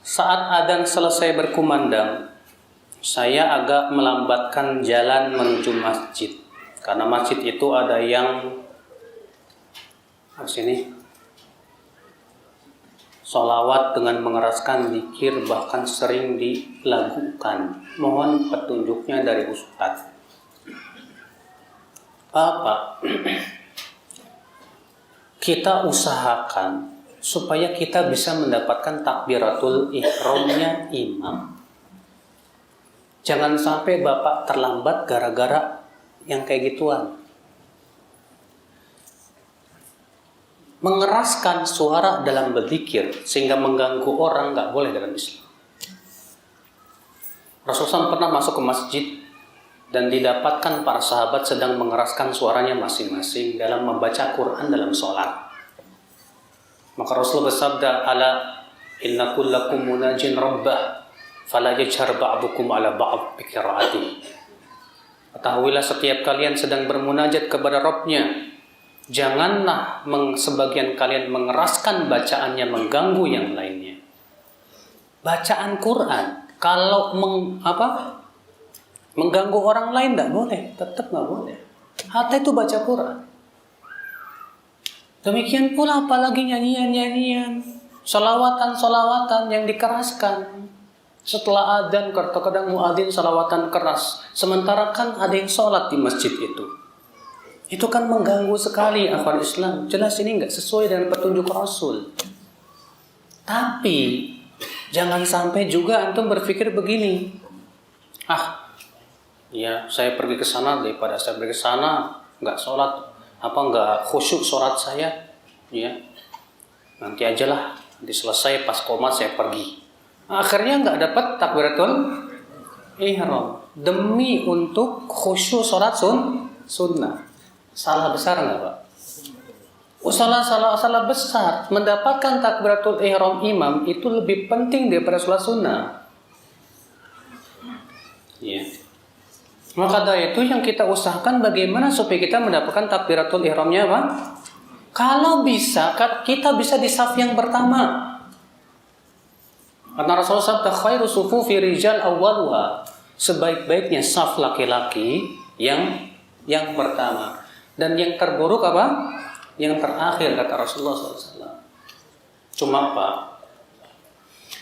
Saat adzan selesai berkumandang, saya agak melambatkan jalan menuju masjid. Karena masjid itu ada yang sini sholawat dengan mengeraskan zikir, bahkan sering dilakukan. Mohon petunjuknya dari Ustadz. Bapak, kita usahakan supaya kita bisa mendapatkan takbiratul ihramnya imam. Jangan sampai Bapak terlambat gara-gara yang kayak gituan. Mengeraskan suara dalam berzikir sehingga mengganggu orang nggak boleh dalam Islam. Rasulullah SAW pernah masuk ke masjid dan didapatkan para sahabat sedang mengeraskan suaranya masing-masing dalam membaca Quran dalam sholat. Maka Rasulullah bersabda, ala inna kullakum munajin rabbah fala yajhar ba'dukum ala ba'd bi qiraati. Ketahuilah setiap kalian sedang bermunajat kepada Rabb-nya. Janganlah sebagian kalian mengeraskan bacaannya mengganggu yang lainnya. Bacaan Quran kalau mengganggu orang lain tidak boleh, tetap nggak boleh. Hatta itu baca Quran. Demikian pula apalagi nyanyian-nyanyian, salawatan-salawatan yang dikeraskan. Setelah adzan kadang muadzin salawatan keras, sementara kan ada yang sholat di masjid itu. Itu kan mengganggu sekali akal Islam. Jelas ini nggak sesuai dengan petunjuk Rasul. Tapi jangan sampai juga antum berpikir begini. Ya saya pergi ke sana daripada saya pergi ke sana nggak sholat, nggak khusyuk sholat saya, ya nanti ajalah, nanti selesai pas qomat saya pergi. Akhirnya nggak dapat takbiratul ihram demi untuk khusyuk sholat sunnah. Salah besar nggak Pak? Salah besar. Mendapatkan takbiratul ihram imam itu lebih penting daripada sholat sunnah. Ya. Maka dari itu yang kita usahakan bagaimana supaya kita mendapatkan takbiratul ihramnya Pak? Kalau bisa kita bisa di saf yang pertama. Karena Rasulullah sabda khairu sufufi rijal awwaluha, sebaik-baiknya saf laki-laki yang pertama, dan yang terburuk apa? Yang terakhir, kata Rasulullah SAW. Cuma Pak,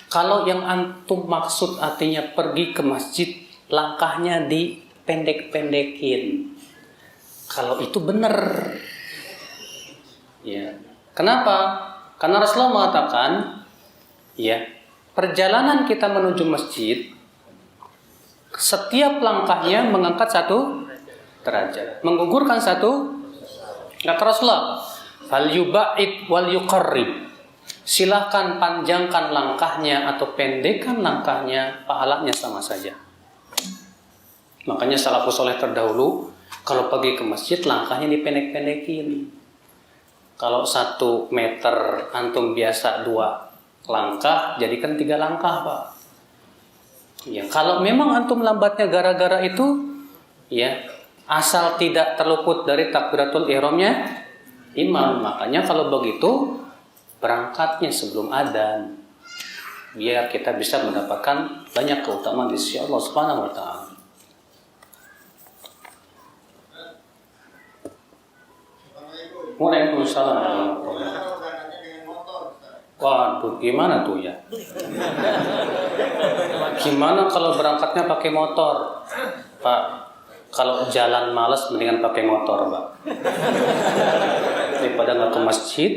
kalau yang antum maksud artinya pergi ke masjid langkahnya dipendek-pendekin, kalau itu benar, ya. Kenapa? Karena Rasulullah mengatakan, ya, perjalanan kita menuju masjid, setiap langkahnya mengangkat 1 derajat, menggugurkan 1. Kata Rasulullah, fal yuba'id wal yuqarrib. Silahkan panjangkan langkahnya atau pendekkan langkahnya, pahalanya sama saja. Makanya salafus saleh terdahulu kalau pergi ke masjid langkahnya dipendek-pendekin. Kalau 1 meter antum biasa 2 langkah, jadikan 3 langkah Pak. Ya, kalau memang antum lambatnya gara-gara itu, ya asal tidak terluput dari takbiratul ihramnya imam. Makanya kalau begitu berangkatnya sebelum adzan, biar kita bisa mendapatkan banyak keutamaan di sisi Allah Subhanahu wa taala. Waalaikumsalam. Waduh, gimana tuh ya? Gimana kalau berangkatnya pakai motor, Pak? Kalau jalan malas mendingan pakai motor, Pak. Daripada nggak ke masjid.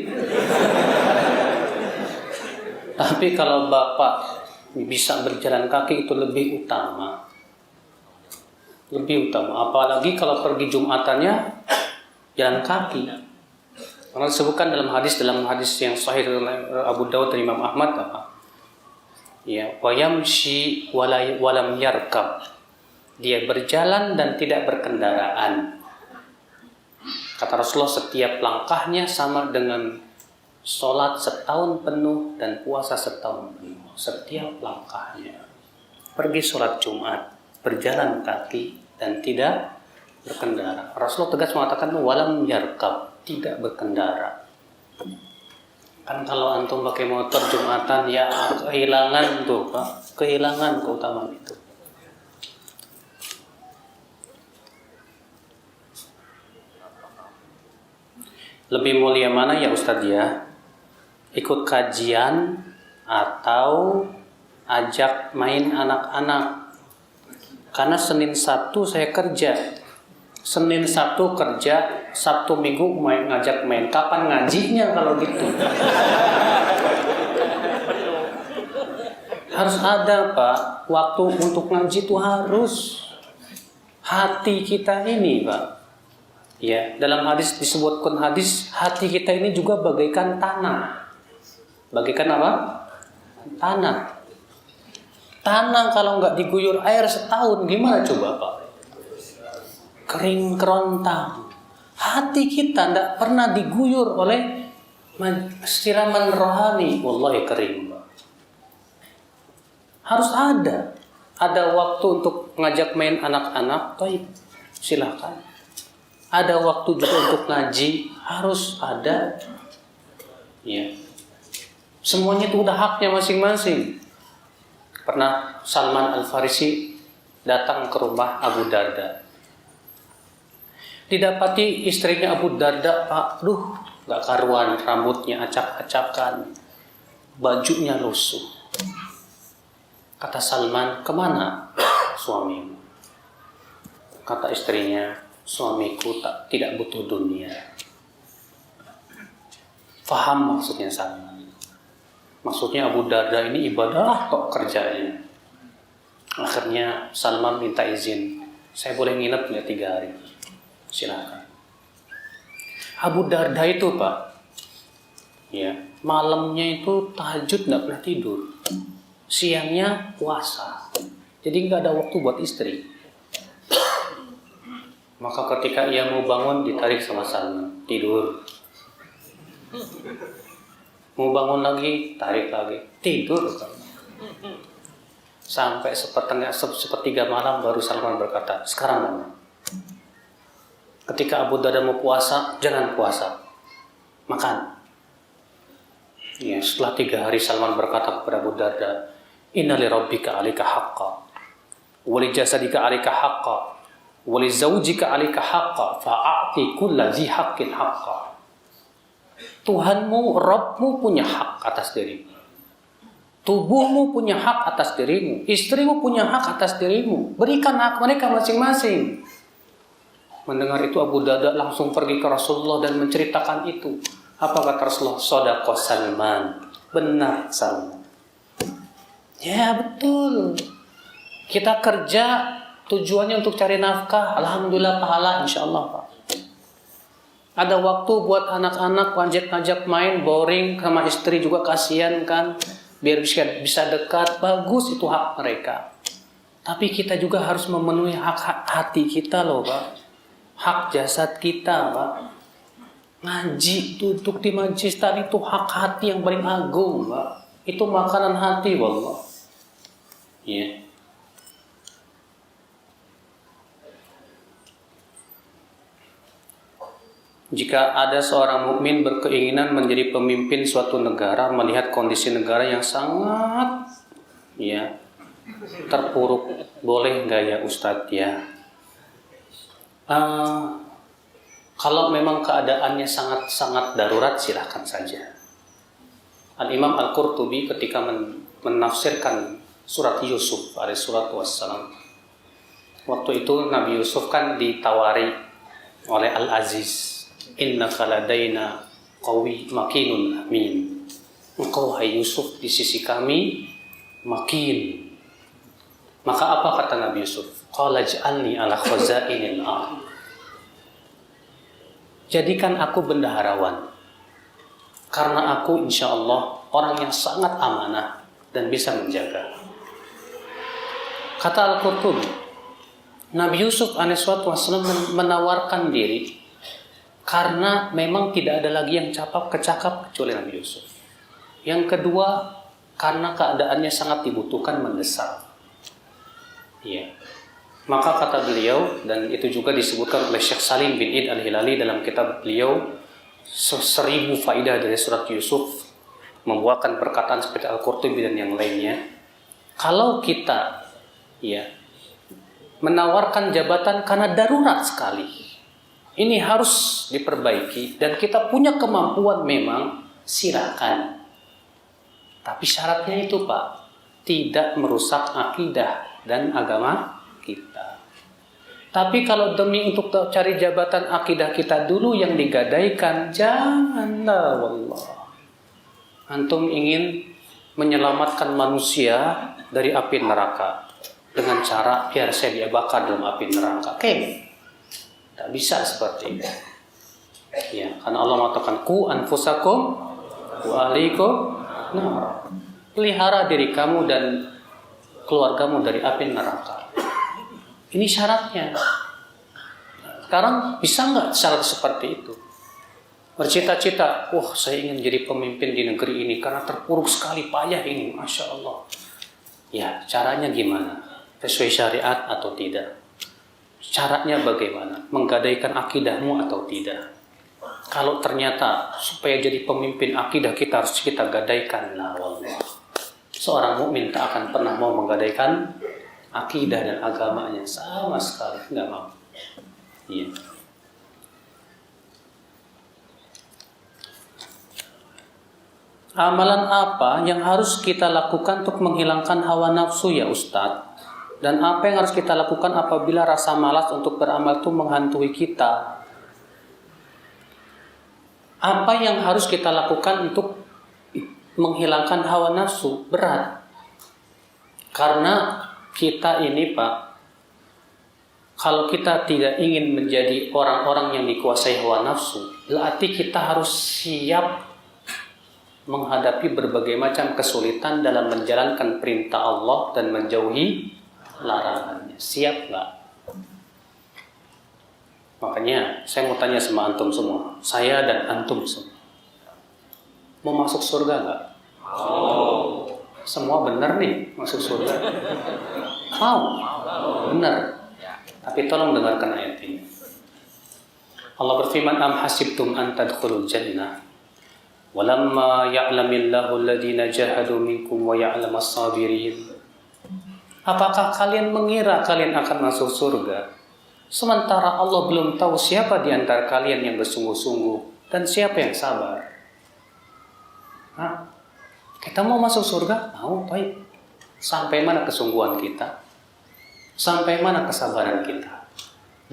Tapi kalau Bapak bisa berjalan kaki itu lebih utama. Lebih utama. Apalagi kalau pergi Jumatannya jalan kaki. Karena disebutkan dalam hadis yang sahih Abu Dawud dan Imam Ahmad apa? Ya, wayamshi walam yarkab. Dia berjalan dan tidak berkendaraan. Kata Rasulullah, setiap langkahnya sama dengan sholat setahun penuh dan puasa setahun penuh. Setiap langkahnya. Pergi sholat Jumat, berjalan kaki dan tidak berkendara. Rasulullah tegas mengatakan walam yarkab, tidak berkendara. Kan kalau antum pakai motor Jumatan ya kehilangan tuh Pak, kehilangan keutamaan itu. Lebih mulia mana ya Ustadz ya? Ikut kajian atau ajak main anak-anak? Karena Senin Sabtu saya kerja. Senin Sabtu kerja, Sabtu Minggu ngajak main. Kapan ngajinya kalau gitu? Harus ada Pak, waktu untuk ngaji itu harus. Hati kita ini Pak, ya dalam hadis disebutkan hati kita ini juga bagaikan tanah. Bagaikan apa? Tanah. Tanah kalau nggak diguyur air setahun gimana coba Pak? Kering kerontang. Hati kita tidak pernah diguyur oleh siraman rohani. Wallahi kering Pak. Harus ada waktu untuk ngajak main anak-anak. Baik, silakan. Ada waktu juga untuk ngaji, harus ada. Ya. Semuanya itu udah haknya masing-masing. Pernah Salman Al-Farisi datang ke rumah Abu Darda. Didapati istrinya Abu Darda, Pak, gak karuan, rambutnya acak-acakan, bajunya lusuh. Kata Salman, kemana suamimu? Kata istrinya, suamiku tidak butuh dunia. Faham maksudnya Salman. Maksudnya Abu Darda ini ibadah kok kerjanya. Akhirnya Salman minta izin, saya boleh nginep ya 3 hari. Silakan. Abu Darda itu Pak, ya malamnya itu tahajud nggak pernah tidur, siangnya puasa, jadi nggak ada waktu buat istri. Maka ketika ia mau bangun ditarik sama Salman, tidur. Mau bangun lagi, tarik lagi, tidur. Sampai sepertiga malam baru Salman berkata, sekarang mana? Ketika Abu Darda mau puasa, jangan puasa, makan. Ya, setelah 3 hari Salman berkata kepada Abu Darda, Inna li rabbika alika haqqa, wa li jasadika alika haqqa, wa li zawjika alika haqqa, fa'ati kulla dhi haqqin haqqa. Tuhanmu, Rabbmu punya hak atas dirimu. Tubuhmu punya hak atas dirimu. Istrimu punya hak atas dirimu. Berikan hak mereka masing-masing. Mendengar itu Abu Darda langsung pergi ke Rasulullah dan menceritakan itu. Apa kata Rasulullah? Shadaqah Salman. Benar Salman. Ya betul. Kita kerja tujuannya untuk cari nafkah. Alhamdulillah pahala insyaAllah Pak. Ada waktu buat anak-anak ngajak main, boring sama istri juga kasihan kan. Biar bisa dekat, bagus itu hak mereka. Tapi kita juga harus memenuhi hak hati kita loh Pak. Hak jasad kita Pak. Ngaji, duduk di majlis tadi itu hak hati yang paling agung Pak. Itu makanan hati wallah. Ya. Jika ada seorang mukmin berkeinginan menjadi pemimpin suatu negara, melihat kondisi negara yang sangat ya terpuruk, boleh nggak ya Ustadz ya? Kalau memang keadaannya sangat darurat, silakan saja. Al-Imam Al-Qurtubi ketika menafsirkan surat Yusuf alaihissalatu wassalam, waktu itu Nabi Yusuf kan ditawari oleh Al-Aziz, innaka ladaina qawi makinun amin. Engkau hai Yusuf di sisi kami makin. Maka apa kata Nabi Yusuf? Qala ij'alni ala khazainil ardh. Jadikan aku bendaharawan. Karena aku insyaallah orang yang sangat amanah dan bisa menjaga. Kata Al-Qurtubi, Nabi Yusuf alaihissalatu wassalam menawarkan diri karena memang tidak ada lagi yang kecakap kecuali Nabi Yusuf. Yang kedua, karena keadaannya sangat dibutuhkan, mendesak. Ya. Maka kata beliau, dan itu juga disebutkan oleh Syekh Salim bin Id Al-Hilali dalam kitab beliau 1000 faidah dari surat Yusuf, membuahkan perkataan seperti Al-Qurtubi dan yang lainnya. Kalau kita menawarkan jabatan karena darurat sekali, ini harus diperbaiki dan kita punya kemampuan memang, silakan. Tapi syaratnya itu Pak, tidak merusak akidah dan agama kita. Tapi kalau demi untuk cari jabatan akidah kita dulu yang digadaikan, janganlah wallah. Antum ingin menyelamatkan manusia dari api neraka dengan cara biar saya dia bakar dalam api neraka. Tak bisa seperti itu. Ya, karena Allah mengatakan ku anfusakum wa ahlikum nar. Pelihara diri kamu dan keluargamu dari api neraka. Ini syaratnya. Sekarang bisa nggak syarat seperti itu? Bercita-cita, saya ingin jadi pemimpin di negeri ini karena terpuruk sekali, payah ini, Masya Allah. Ya, caranya gimana? Sesuai syariat atau tidak? Caranya bagaimana? Menggadaikan akidahmu atau tidak? Kalau ternyata supaya jadi pemimpin akidah kita harus kita gadaikan, la wallah. Seorang mukmin tak akan pernah mau menggadaikan akidah dan agamanya sama sekali, nggak mau. Iya. Amalan apa yang harus kita lakukan untuk menghilangkan hawa nafsu ya Ustadz? Dan apa yang harus kita lakukan apabila rasa malas untuk beramal itu menghantui kita? Apa yang harus kita lakukan untuk menghilangkan hawa nafsu? Berat. Karena kita ini Pak, kalau kita tidak ingin menjadi orang-orang yang dikuasai hawa nafsu, berarti kita harus siap menghadapi berbagai macam kesulitan dalam menjalankan perintah Allah dan menjauhi larangannya. Siap nggak? Makanya saya mau tanya sama antum semua, saya dan antum semua, mau masuk surga nggak? Semua benar nih masuk surga? Mau? Benar. Tapi tolong dengarkan ayat ini. Allah berfirman, am hasibtum an tadkhulul jannah walamma ya'lamillahu alladhina jahadu minkum wa ya'lamas sabirin. Apakah kalian mengira kalian akan masuk surga sementara Allah belum tahu siapa di antara kalian yang bersungguh-sungguh dan siapa yang sabar? Kita mau masuk surga? Mau, baik. Sampai mana kesungguhan kita? Sampai mana kesabaran kita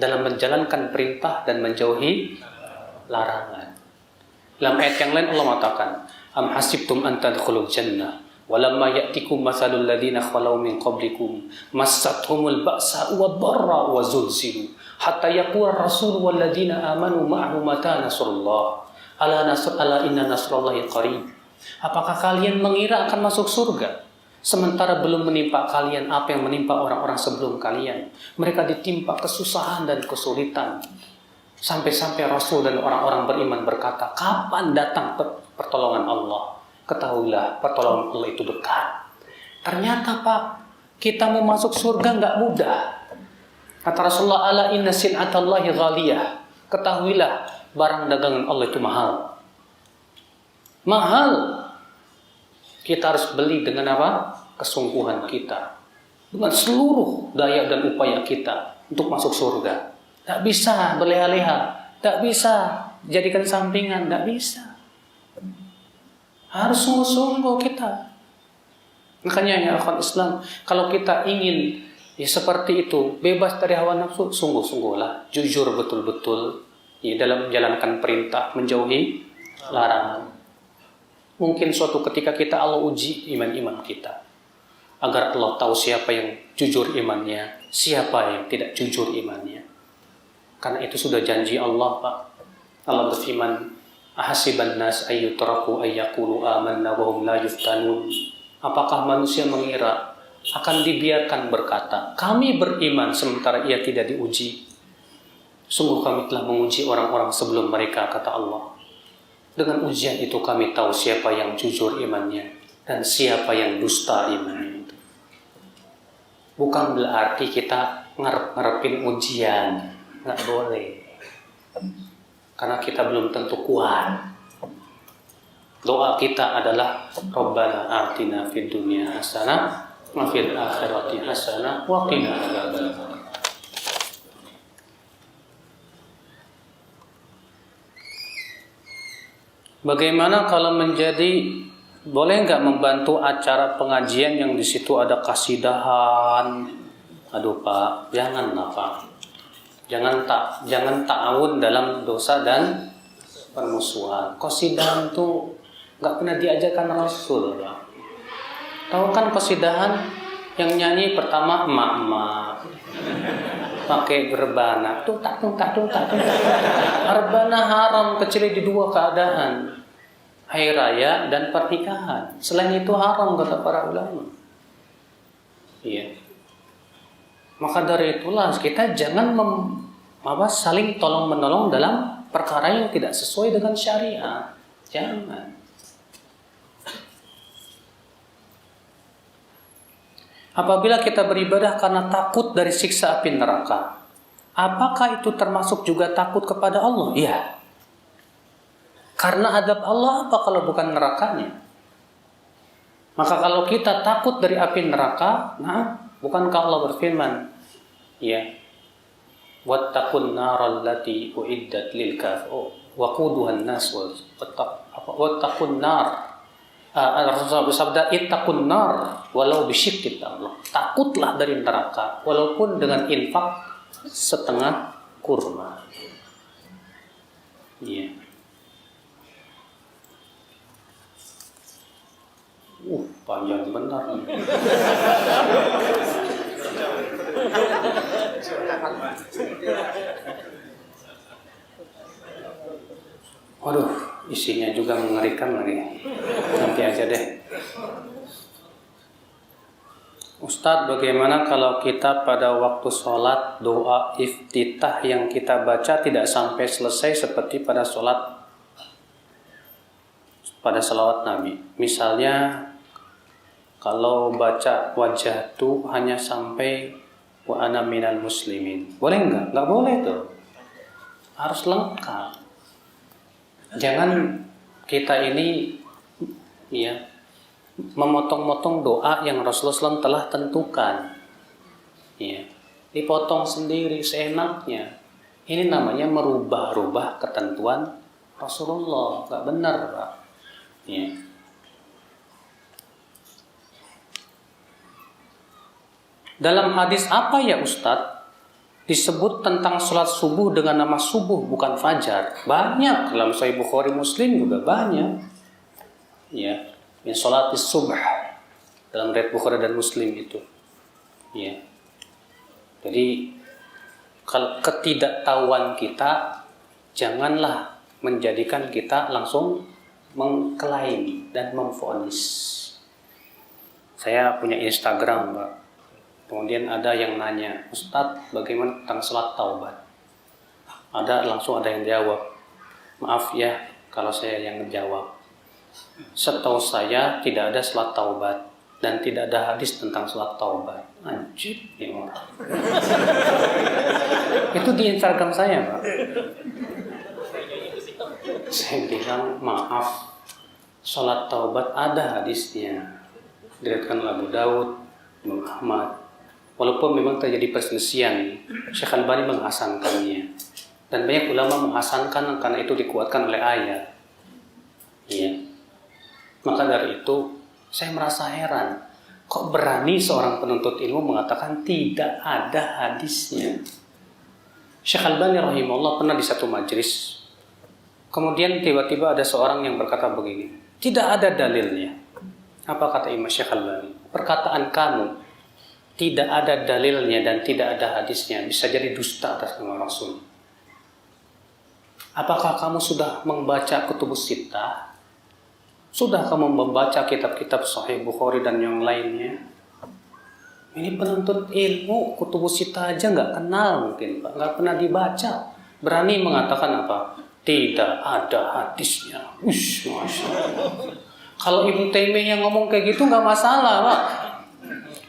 dalam menjalankan perintah dan menjauhi larangan? Dalam ayat yang lain Allah mengatakan, am hasibtum an tadkhulul jannah walamma ya'tikum mathalul ladzina khalau min qablikum massathumul ba'sa wad-dharra wa zulzilu hatta yaqula ar-rasul wal ladzina amanu ma'ahu mata nasrullah ala inna nasrallahi qarib. Apakah kalian mengira akan masuk surga sementara belum menimpa kalian apa yang menimpa orang-orang sebelum kalian? Mereka ditimpa kesusahan dan kesulitan. Sampai-sampai Rasul dan orang-orang beriman berkata, kapan datang pertolongan Allah? Ketahuilah, pertolongan Allah itu dekat. Ternyata Pak, kita mau masuk surga nggak mudah. Kata Rasulullah, ala inna sin'atallahi ghaliyah. Ketahuilah, barang dagangan Allah itu mahal. Mahal. Kita harus beli dengan apa? Kesungguhan kita. Dengan seluruh daya dan upaya kita untuk masuk surga. Tak bisa berleha-leha, tak bisa jadikan sampingan, tak bisa. Harus sungguh-sungguh kita. Makanya ya akhwat Islam, kalau kita ingin seperti itu, bebas dari hawa nafsu, sungguh-sungguhlah, jujur betul-betul dalam menjalankan perintah, menjauhi larangan. Mungkin suatu ketika kita Allah uji iman-iman kita, agar Allah tahu siapa yang jujur imannya, siapa yang tidak jujur imannya. Karena itu sudah janji Allah Pak. Allah berfirman, ahasiban nas ayyutraku ayyaqulu amanna wa hum la yuftanun. Apakah manusia mengira akan dibiarkan berkata, kami beriman sementara ia tidak diuji? Sungguh kami telah menguji orang-orang sebelum mereka, kata Allah. Dengan ujian itu kami tahu siapa yang jujur imannya dan siapa yang dusta imannya itu. Bukan berarti kita ngarep-ngarepin ujian. Nggak boleh. Karena kita belum tentu kuat. Doa kita adalah Rabbana atina fid dunya hasanah wa fil akhirati hasanah wa qina adzabannar. Bagaimana kalau boleh nggak membantu acara pengajian yang di situ ada kasidahan? Aduh Pak, janganlah Pak. Jangan ta'awun dalam dosa dan permusuhan. Qasidahan tuh nggak pernah diajarkan Rasul, Pak. Tahu kan qasidahan yang nyanyi pertama emak-emak pakai berbana, tak. Berbana haram kecuali di dua keadaan, hari raya dan pernikahan. Selain itu haram kata para ulama. Iya. Maka dari itulah kita jangan saling tolong menolong dalam perkara yang tidak sesuai dengan syariat. Jangan. Apabila kita beribadah karena takut dari siksa api neraka, apakah itu termasuk juga takut kepada Allah? Iya. Karena adab Allah apa kalau bukan nerakanya? Maka kalau kita takut dari api neraka, bukankah Allah berfirman, ya, wattaqun naral lati uiddat lil kafirin waquduhan nas wattaqun nar. Rasulullah bersabda, ittaqun nar walau bisyiqqi tamrah. Takutlah dari neraka walaupun dengan infak setengah kurma. Iya. Panjang benar. Waduh, isinya juga mengerikan lagi. Nanti aja deh. Ustadz, bagaimana kalau kita pada waktu sholat doa iftitah yang kita baca tidak sampai selesai seperti pada salawat Nabi? Misalnya kalau baca wajahtu hanya sampai wa ana minal muslimin. Boleh nggak? Nggak boleh tuh. Harus lengkap. Jangan kita ini ya memotong-motong doa yang Rasulullah SAW telah tentukan. Ya, dipotong sendiri seenaknya. Ini namanya merubah-rubah ketentuan Rasulullah. Nggak benar, Pak. Ya. Dalam hadis apa ya Ustadz disebut tentang sholat subuh dengan nama subuh bukan fajar? Banyak, dalam Sahih Bukhari Muslim juga banyak. Ya, min sholatis subh dalam riwayat Bukhari dan Muslim itu. Ya. Jadi kalau ketidaktahuan kita janganlah menjadikan kita langsung mengklaim dan memvonis. Saya punya Instagram, Pak. Kemudian ada yang nanya, Ustadz, bagaimana tentang sholat taubat? Langsung ada yang jawab, maaf ya kalau saya yang menjawab. Setahu saya tidak ada sholat taubat dan tidak ada hadis tentang sholat taubat. Anjir, ya orang. Itu di Instagram saya, Pak. Saya bilang, maaf, sholat taubat ada hadisnya. Diriwayatkan oleh Abu Daud, Imam Ahmad. Walaupun memang terjadi perselisihan, Syekh Albani menghasankannya. Dan banyak ulama menghasankan karena itu dikuatkan oleh ayat. Iya. Maka dari itu, saya merasa heran. Kok berani seorang penuntut ilmu mengatakan tidak ada hadisnya? Syekh Albani rahimahullah pernah di satu majelis. Kemudian tiba-tiba ada seorang yang berkata begini. Tidak ada dalilnya. Apa kata Imam Syekh Albani? Perkataan kamu tidak ada dalilnya dan tidak ada hadisnya, bisa jadi dusta atas nama Rasul. Apakah kamu sudah membaca kutubus sittah? Sudah kamu membaca kitab-kitab Sahih Bukhari dan yang lainnya? Ini penuntut ilmu, kutubus sittah aja nggak kenal mungkin, Pak. Nggak pernah dibaca. Berani mengatakan apa? Tidak ada hadisnya. Masya Allah. Kalau Ibnu Taimiyah yang ngomong kayak gitu nggak masalah, Pak.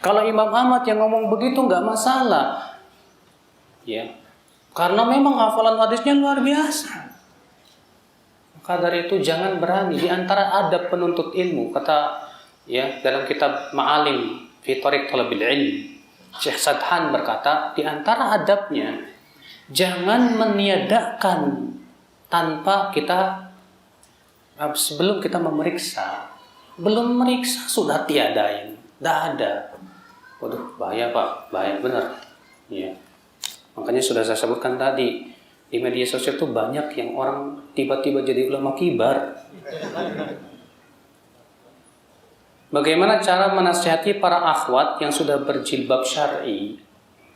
Kalau Imam Ahmad yang ngomong begitu nggak masalah, ya, karena memang hafalan hadisnya luar biasa. Maka dari itu jangan berani. Di antara adab penuntut ilmu, kata ya dalam kitab Ma'alim fi Thariq Thalabil Ilm, Syekh Sadhan berkata, di antara adabnya jangan meniadakan tanpa kita sebelum kita memeriksa. Belum meriksa sudah tiadain, tidak ada. Waduh, bahaya Pak, bahaya benar. Ya. Makanya sudah saya sebutkan tadi, di media sosial itu banyak yang orang tiba-tiba jadi ulama kibar. Bagaimana cara menasihati para akhwat yang sudah berjilbab syar'i,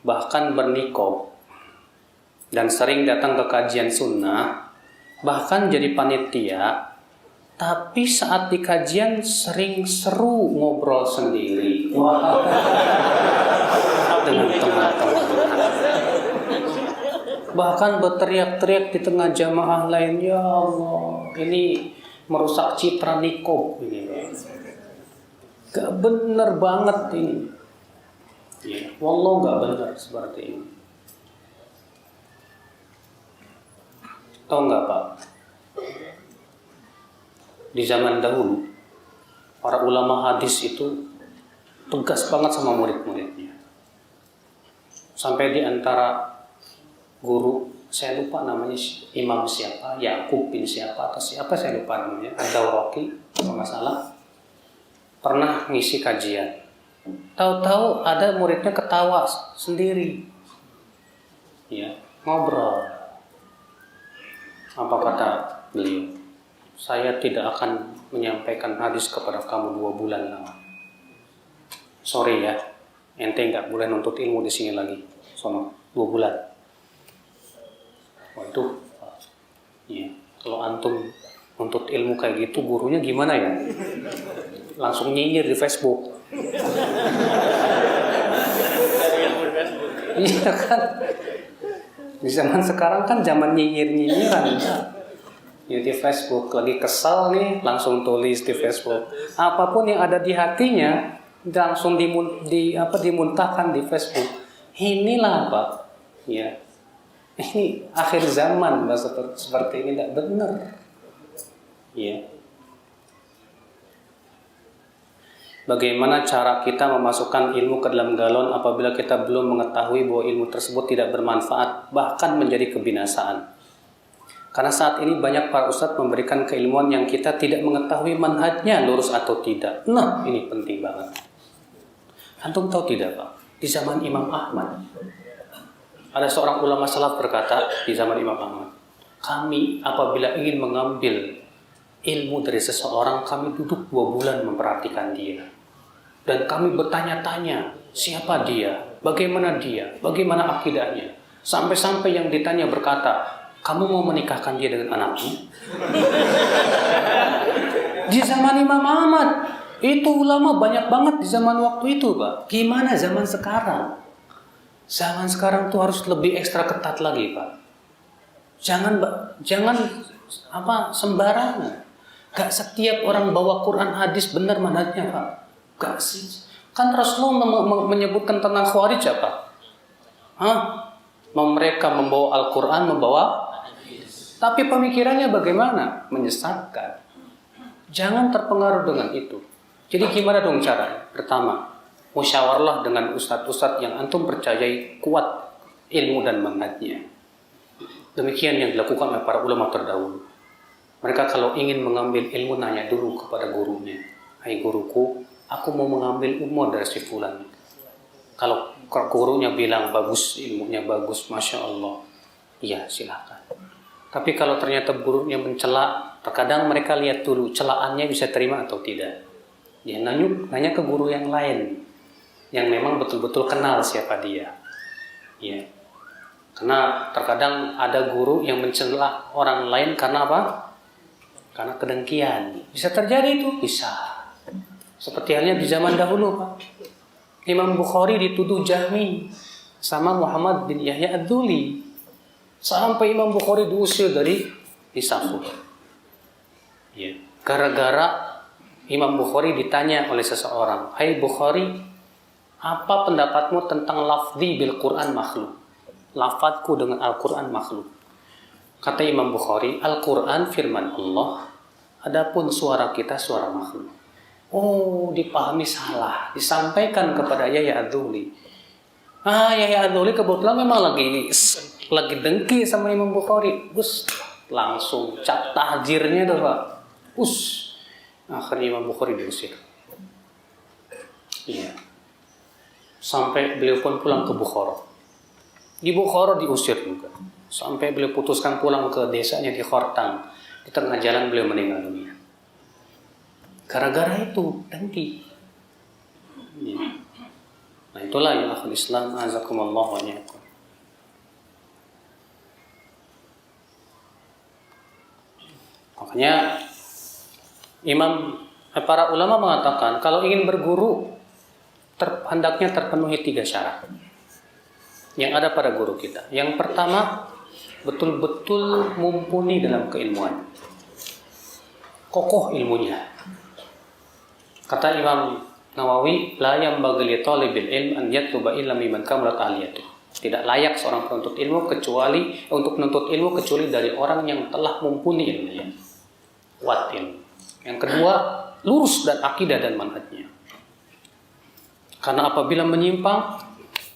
bahkan berniqab, dan sering datang ke kajian sunnah, bahkan jadi panitia, tapi saat di kajian sering seru ngobrol sendiri. Wah, dengan teman-teman. Bahkan berteriak-teriak di tengah jamaah lain, ya Allah, ini merusak citra niqab ini. Gak bener banget ini. Ya, wallah gak bener seperti ini. Tahu nggak Pak? Di zaman dahulu, para ulama hadis itu tegas banget sama murid-muridnya. Sampai di antara guru, saya lupa namanya imam siapa, Yakub bin siapa atau siapa saya lupa namanya, Ad-Dawraqi kalau nggak salah, pernah ngisi kajian. Tahu-tahu ada muridnya ketawa sendiri, ya ngobrol. Apa kata beliau? Saya tidak akan menyampaikan hadis kepada kamu 2 bulan lama. Sorry ya, ente nggak boleh nuntut ilmu di sini lagi. Sono 2 bulan. Waduh, ya, kalau antum nuntut ilmu kayak gitu, gurunya gimana ya? Langsung nyinyir di Facebook. Iya kan? Di zaman sekarang kan zaman nyinyir-nyinyiran. Ya, di Facebook lagi kesal nih, langsung tulis di Facebook. Apapun yang ada di hatinya langsung dimuntahkan di Facebook. Inilah Pak, ya. Ini akhir zaman bahasa seperti ini tidak benar. Ya. Bagaimana cara kita memasukkan ilmu ke dalam galon apabila kita belum mengetahui bahwa ilmu tersebut tidak bermanfaat, bahkan menjadi kebinasaan? Karena saat ini banyak para ustadz memberikan keilmuan yang kita tidak mengetahui manhajnya lurus atau tidak. Nah, ini penting banget. Antum tahu tidak Pak? Di zaman Imam Ahmad, ada seorang ulama salaf berkata di zaman Imam Ahmad, kami apabila ingin mengambil ilmu dari seseorang, kami duduk 2 bulan memperhatikan dia. Dan kami bertanya-tanya, siapa dia, bagaimana akidahnya. Sampai-sampai yang ditanya berkata, kamu mau menikahkan dia dengan anakmu? Di zaman Imam Ahmad, itu ulama banyak banget di zaman waktu itu Pak. Gimana zaman sekarang? Zaman sekarang tuh harus lebih ekstra ketat lagi Pak. Jangan sembarangan. Gak setiap orang bawa Quran hadis benar manhajnya Pak. Gak sih. Kan Rasulullah menyebutkan tentang Khawarij apa? Mereka membawa Al-Quran, membawa hadis. Tapi pemikirannya bagaimana? Menyesatkan. Jangan terpengaruh dengan itu. Jadi gimana dong caranya? Pertama, musyawarah dengan ustadz-ustadz yang antum percayai kuat ilmu dan manhajnya. Demikian yang dilakukan oleh para ulama terdahulu. Mereka kalau ingin mengambil ilmu nanya dulu kepada gurunya. Hai guruku, aku mau mengambil ilmu dari si fulan. Kalau gurunya bilang bagus, ilmunya bagus, Masya Allah, iya silakan. Tapi kalau ternyata gurunya mencela, terkadang mereka lihat dulu celaannya bisa terima atau tidak. Ya nanya ke guru yang lain, yang memang betul-betul kenal siapa dia. Ya. Karena terkadang ada guru yang mencela orang lain karena apa? Karena kedengkian. Bisa terjadi itu? Bisa. Seperti halnya di zaman dahulu Pak. Imam Bukhari dituduh jahmi sama Muhammad bin Yahya Ad-Duli. Sampai Imam Bukhari diusir dari Hisafur. Ya. Gara-gara Imam Bukhari ditanya oleh seseorang, hai Bukhari, apa pendapatmu tentang lafzi bil Quran makhluk? Lafadzku dengan Al-Quran makhluk. Kata Imam Bukhari, Al-Quran firman Allah, adapun suara kita suara makhluk. Oh, dipahami salah, disampaikan kepada Yahya Adzuli. Yahya Adzuli kebetulan memang lagi dengki sama Imam Bukhari. Langsung cap tahjirnya tuh Pak. Akhirnya Imam Bukhari diusir. Iya. Sampai beliau pun pulang ke Bukhara. Di Bukhara diusir juga. Sampai beliau putuskan pulang ke desanya di Khortang. Di tengah jalan beliau meninggal dunia. Gara-gara itu dengki. Ya. Nah itulah ya akhul Islam azakumullah wa iyyakum. Makanya para ulama mengatakan kalau ingin berguru hendaknya terpenuhi 3 syarat yang ada pada guru kita. Yang pertama, betul-betul mumpuni dalam keilmuan, kokoh ilmunya. Kata Imam Nawawi, la yanbaghi li talibil ilm an yatluba illa mimman kamalat ahliyatuh. Tidak layak seorang penuntut ilmu kecuali dari orang yang telah mumpuni ilmunya, kuat ilmu. Yang kedua, lurus dan akidah dan manhajnya. Karena apabila menyimpang,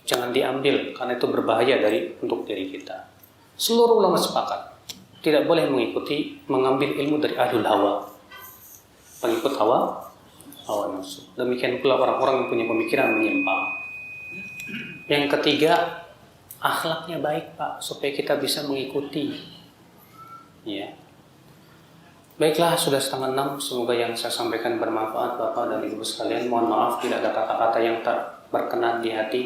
jangan diambil, karena itu berbahaya untuk diri kita. Seluruh ulama sepakat, tidak boleh mengambil ilmu dari ahlul hawa, pengikut hawa nafsu. Demikian pula orang-orang yang punya pemikiran menyimpang. Yang ketiga, akhlaknya baik Pak, supaya kita bisa mengikuti. Ya. Baiklah, sudah 5:30. Semoga yang saya sampaikan bermanfaat Bapak dan Ibu sekalian. Mohon maaf tidak ada kata-kata yang tak berkenan di hati.